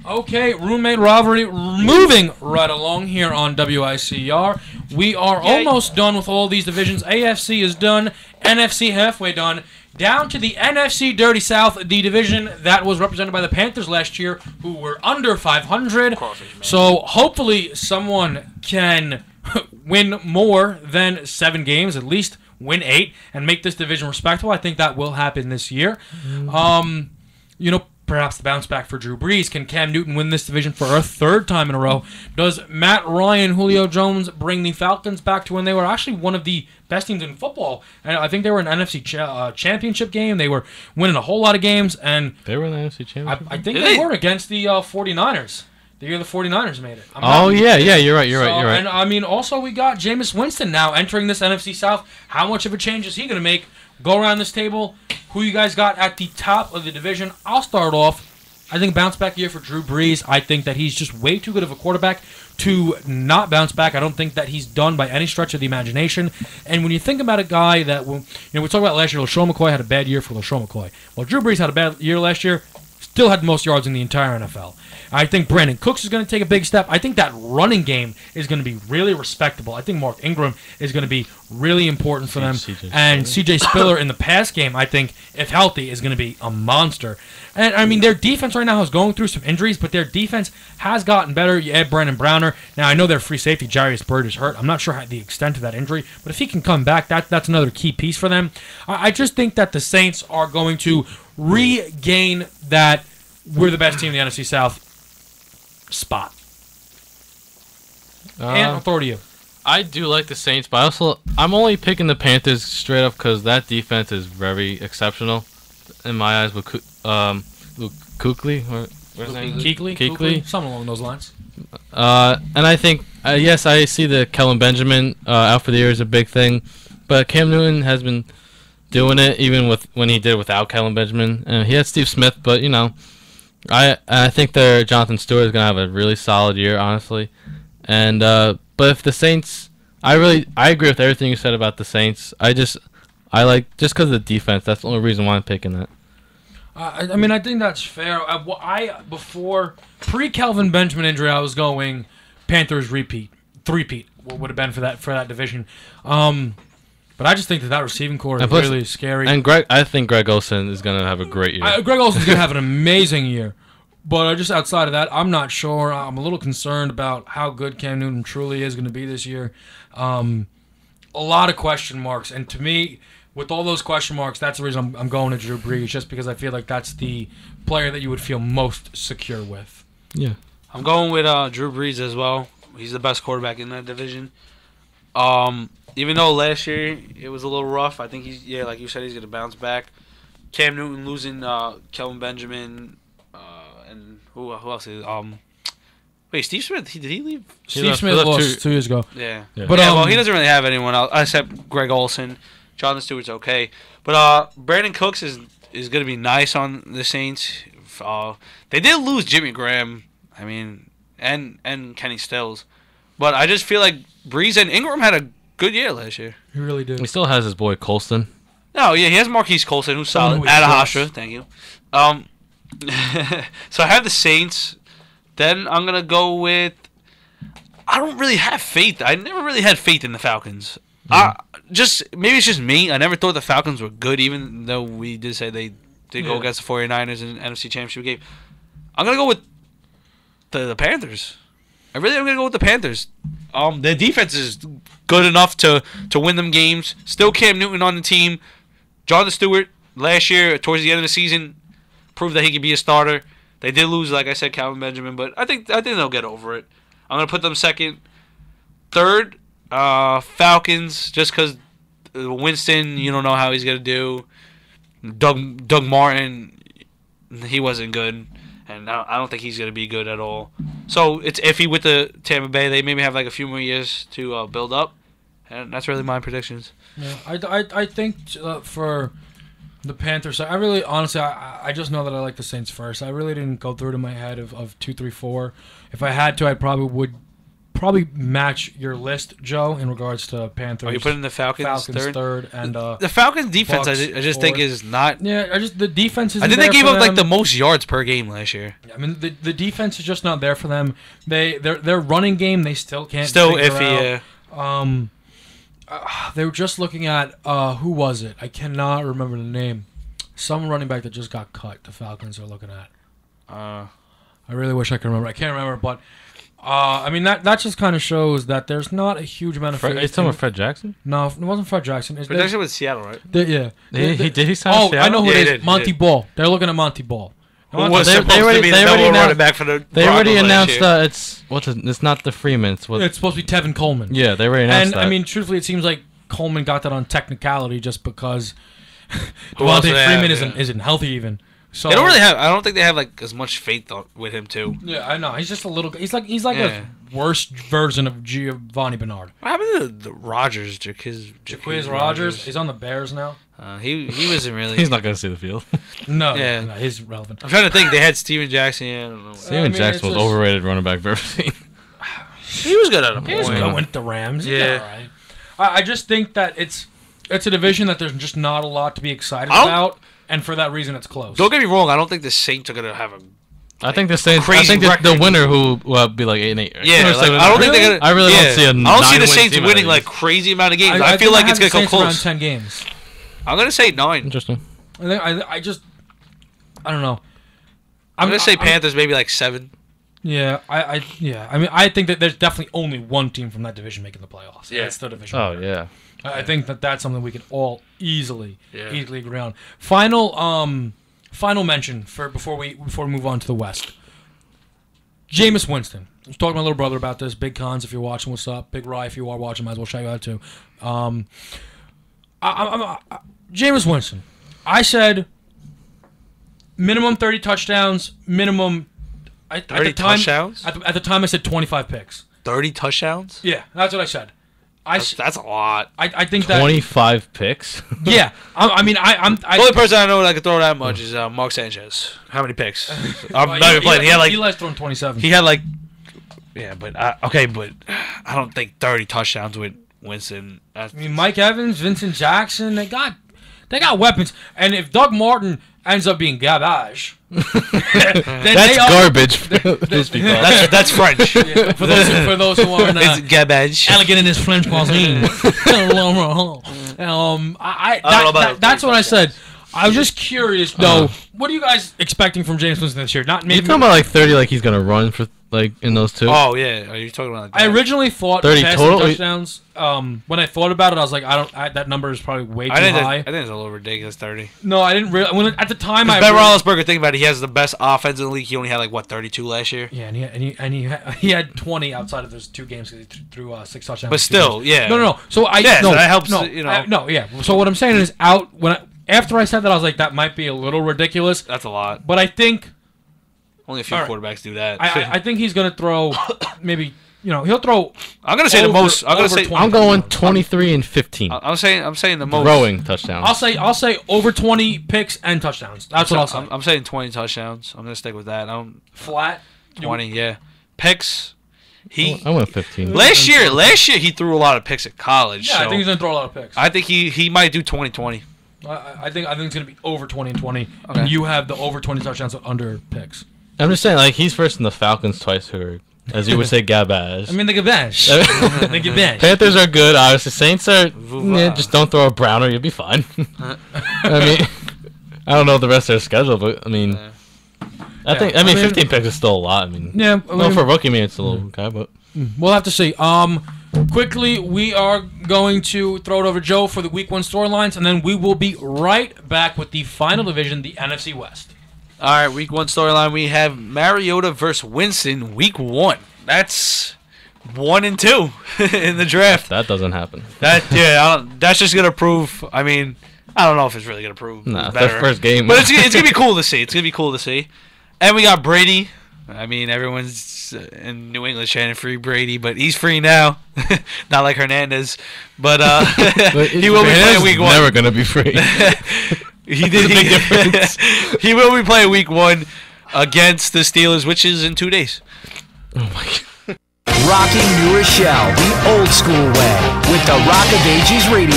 Okay, roommate rivalry moving right along here on WICR. We are almost done with all these divisions. AFC is done. NFC halfway done. Down to the NFC Dirty South, the division that was represented by the Panthers last year, who were under 500. So hopefully someone can win more than 7 games, at least win 8, and make this division respectable. I think that will happen this year. Perhaps the bounce back for Drew Brees. Can Cam Newton win this division for a 3rd time in a row? Does Matt Ryan, Julio Jones bring the Falcons back to when they were actually one of the best teams in football? And I think they were in an NFC championship game. They were winning a whole lot of games. And they were in the NFC championship? I think they were against the 49ers. The year the 49ers made it. You're right. And I mean, also we got Jameis Winston now entering this NFC South. How much of a change is he going to make? Go around this table. Who you guys got at the top of the division? I'll start off. I think bounce back year for Drew Brees. I think that he's just way too good of a quarterback to not bounce back. I don't think that he's done by any stretch of the imagination. And when you think about a guy that, we talked about last year, LaShawn McCoy had a bad year for LaShawn McCoy. Well, Drew Brees had a bad year last year, still had the most yards in the entire NFL. I think Brandon Cooks is going to take a big step. I think that running game is going to be really respectable. I think Mark Ingram is going to be really important for them. And C.J. Spiller in the pass game, I think, if healthy, is going to be a monster. And, I mean, their defense right now is going through some injuries, but their defense has gotten better. You add Brandon Browner. Now, I know their free safety, Jarius Byrd, is hurt. I'm not sure the extent of that injury, but if he can come back, that's another key piece for them. I just think that the Saints are going to regain that we're the best team in the NFC South spot. And I'll throw it to you. I do like the Saints, but I'm only picking the Panthers straight up because that defense is very exceptional in my eyes. With Luke Kuechly, Kuechly, something along those lines. And I think yes, I see the Kellen Benjamin out for the year is a big thing, but Cam Newton has been doing it even when he did without Kellen Benjamin, and he had Steve Smith, but I think Jonathan Stewart is gonna have a really solid year, honestly. And but if the Saints, I agree with everything you said about the Saints. I like just because of the defense. That's the only reason why I'm picking that. I mean, I think that's fair. Before pre-Kelvin Benjamin injury, I was going Panthers three-peat. What would have been for that division. But I just think that receiving core is really scary. And I think Greg Olsen is going to have a great year. Greg Olsen's going to have an amazing year. But just outside of that, I'm not sure. I'm a little concerned about how good Cam Newton truly is going to be this year. A lot of question marks. And to me, with all those question marks, that's the reason I'm going to Drew Brees, just because I feel like that's the player that you would feel most secure with. Yeah. I'm going with Drew Brees as well. He's the best quarterback in that division. Even though last year it was a little rough, I think like you said, he's going to bounce back. Cam Newton losing Kelvin Benjamin, and who else is wait, Steve Smith? Did he leave? Steve Smith lost 2 years ago. Yeah. But well, he doesn't really have anyone else except Greg Olsen. Jonathan Stewart's okay, but Brandon Cooks is going to be nice on the Saints. They did lose Jimmy Graham, I mean, and Kenny Stills, but I just feel like Brees and Ingram had a good year last year. He really did. He still has his boy Colston. No, yeah, he has Marquise Colston, who's solid. Adahasha, thank you. So I have the Saints. Then I'm gonna go with. I don't really have faith. I never really had faith in the Falcons. Maybe it's just me. I never thought the Falcons were good, even though we did say they did go against the 49ers in the NFC Championship game. I'm gonna go with the Panthers. I'm gonna go with the Panthers. Their defense is good enough to win them games. Still Cam Newton on the team. Jonathan Stewart last year towards the end of the season proved that he could be a starter. They did lose, like I said, Calvin Benjamin, but I think they'll get over it. I'm gonna put them second. Third, Falcons, just because Winston, you don't know how he's gonna do. Doug Martin, he wasn't good, and I don't think he's gonna be good at all. So it's iffy with the Tampa Bay. They maybe have like a few more years to build up, and that's really my predictions. Yeah, I think for the Panthers, I really honestly I just know that I like the Saints first. I really didn't go through it in my head of 2, 3, 4. If I had to, I probably would probably match your list, Joe, in regards to Panthers. Are you putting the Falcons third and the Falcons defense? Bucks I just think is not. Yeah, the defense is. I think they gave up like the most yards per game last year. I mean, the defense is just not there for them. Their running game they still can't. Still figure iffy. Out. They were just looking at who was it? I cannot remember the name. Some running back that just got cut. The Falcons are looking at. I really wish I could remember. I can't remember, but I mean that just kind of shows that there's not a huge amount of. Are you talking about Fred Jackson? No, it wasn't Fred Jackson. Fred Jackson was Seattle, right? Yeah. Did he sign? Oh, Seattle? I know who Yeah, it he is. did, Monty Ball. They're looking at Monty Ball. Who was They supposed already- to be they the already number one announced- running back for the They already Broncos last announced year. it's not the Freeman. It's It's supposed to be Tevin Coleman. yeah, they already announced And that. I mean, truthfully, it seems like Coleman got that on technicality just because Who else Devontae do they Freeman have? Yeah. isn't healthy even. So They don't really have. I don't think they have like as much faith with him too. Yeah, I know. He's just a little. He's like Yeah. a worse version of Giovanni Bernard. What happened to the Rogers? Jaquiz Rogers. He's on the Bears now. He wasn't really. He's not going to see the field. No, Yeah. no, he's relevant. I'm trying to think. They had Steven Jackson. Yeah, I don't know. Steven mean, Jackson it's was just- overrated running back I've ever seen. He was good at a He was point. good with the Rams. He Yeah. did all right. I just think that it's a division that there's just not a lot to be excited I don't- about, and for that reason, it's close. Don't get me wrong. I don't think the Saints are gonna have a. I think the Saints. Crazy I think the record. winner who will be like 8-8. Right? Yeah, Or like, 7-8. I don't think they're gonna. I really yeah. don't see a I don't see 9-win the Saints team out of winning these. like crazy amount of games. I, think feel like have it's the gonna go Saints around close. 10 games. I'm gonna say 9. Interesting. I just I don't know. I'm gonna say Panthers maybe like 7. Yeah, I mean, I think that there's definitely only one team from that division making the playoffs. Yeah. It's the division. Oh yeah. I think that's something we can all easily Yeah. agree on. Final mention before we move on to the West. Jameis Winston. I was talking to my little brother about this. Big Cons, if you're watching, what's up? Big Rye, if you are watching, might as well shout you out too. Jameis Winston. I said minimum 30 touchdowns. Minimum. At 30 the time, touchdowns? At the time, I said 25 picks. 30 touchdowns? Yeah, that's what I said. That's a lot. I think that 25 picks. yeah. I'm. The only person I know that could throw that much is Mark Sanchez. How many picks? I'm not even playing. He had like Eli's throwing 27. he had like yeah, but okay, but I don't think 30 touchdowns with Winston. I mean, Mike Evans, Vincent Jackson, they got weapons. And if Doug Martin ends up being garbage, then That's garbage. Those people. That's French. Yeah, for those who aren't It's garbage. elegant in his French cuisine. That's what I said. I was just curious, though. What are you guys expecting from James Winston this year? Not You maybe. talking about like 30, like he's gonna run for like in those two? Oh yeah, are you talking about? Like I that? originally thought 30 passing total? touchdowns. When I thought about it, I was like, that number is probably way too I think high. it's a little ridiculous. 30. No, I didn't really. At the time, Ben Roethlisberger, think about it. He has the best offense in the league. He only had like what 32 last year. Yeah, and he had 20 outside of those 2 games because he threw 6 touchdowns. But still, yeah. No. So I Yeah, no, so that helps, No, you know. Yeah. So what I'm saying is after I said that, I was like, that might be a little ridiculous. That's a lot. But I think Only a few All right. quarterbacks do that. I think he's gonna throw maybe he'll throw. I'm gonna say the most. I'm gonna over say. 20. I'm going 23 and 15. I'm saying the most. Throwing touchdowns. I'll say over 20 picks and touchdowns. That's what I'll say. I'm saying 20 touchdowns. I'm gonna stick with that. I'm Flat 20. Yeah, picks. I went 15. Last year he threw a lot of picks at college. Yeah, so I think he's gonna throw a lot of picks. I think he might do 20-20. I think it's gonna be over 20 and 20. Okay. And you have the over 20 touchdowns under picks. I'm just saying, like he's first in the Falcons twice, who are, as you would say, garbage. I mean, they get bench. They get bench. Panthers are good. Obviously, Saints are. Voila. Just don't throw a Browner, you'll be fine. I mean, I don't know the rest of their schedule, but I mean, I mean, 15 picks is still a lot. I mean, Yeah, I no, mean- for a rookie, I mean, it's a little okay, but We'll have to see. Quickly, we are going to throw it over to Joe for the Week 1 storylines, and then we will be right back with the final division, the NFC West. All right, Week 1 storyline. We have Mariota versus Winston. Week 1. That's 1 and 2 in the draft. that doesn't happen. That's just gonna prove. I mean, I don't know if it's really gonna prove. Nah, better. their first game. But it's gonna be cool to see. It's gonna be cool to see. And we got Brady. I mean, everyone's in New England chanting free Brady, but he's free now. Not like Hernandez. But he will be playing Week 1. Never gonna be free. He did. Big difference. He will be playing Week 1 against the Steelers, which is in 2 days. Oh my god. rocking New Rochelle the old school way with the Rock of Ages Radio.